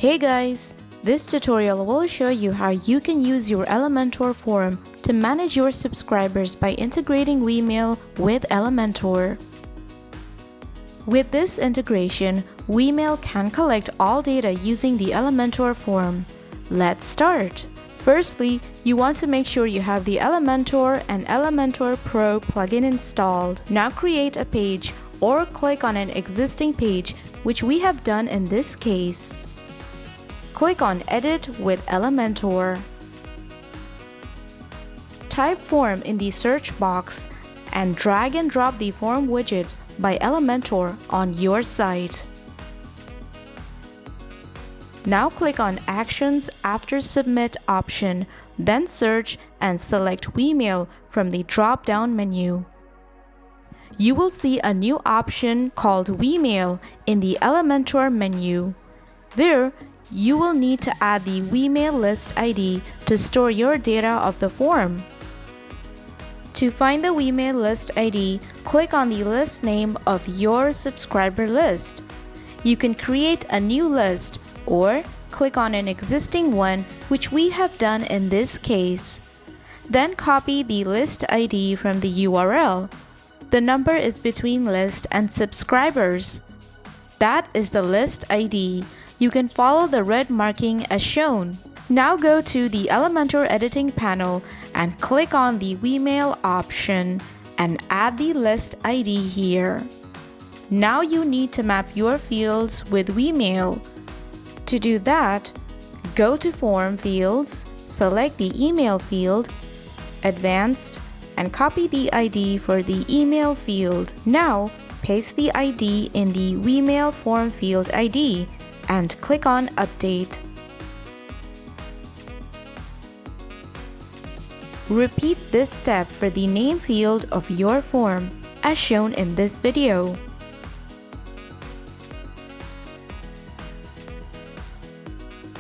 Hey guys! This tutorial will show you how you can use your Elementor form to manage your subscribers by integrating Wemail with Elementor. With this integration, Wemail can collect all data using the Elementor form. Let's start! Firstly, you want to make sure you have the Elementor and Elementor Pro plugin installed. Now create a page or click on an existing page, which we have done in this case. Click on Edit with Elementor. Type Form in the search box and drag and drop the Form widget by Elementor on your site. Now click on Actions after Submit option, then search and select Wemail from the drop-down menu. You will see a new option called Wemail in the Elementor menu. There, you will need to add the Wemail list ID to store your data of the form. To find the Wemail list ID, click on the list name of your subscriber list. You can create a new list or click on an existing one, which we have done in this case. Then copy the list ID from the URL. The number is between list and subscribers. That is the list ID. You can follow the red marking as shown. Now go to the Elementor editing panel and click on the Wemail option and add the list ID here. Now you need to map your fields with Wemail. To do that, go to Form Fields, select the Email field, Advanced, and copy the ID for the email field. Now, paste the ID in the Wemail form field ID and click on Update. Repeat this step for the name field of your form, as shown in this video.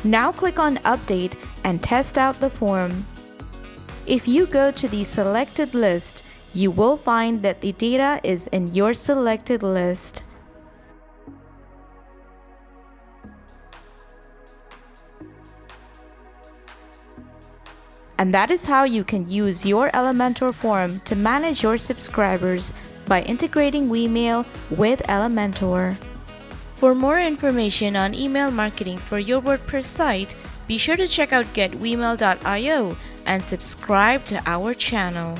Now click on Update and test out the form. If you go to the selected list, you will find that the data is in your selected list. And that is how you can use your Elementor form to manage your subscribers by integrating Wemail with Elementor. For more information on email marketing for your WordPress site, be sure to check out getwemail.io and subscribe to our channel.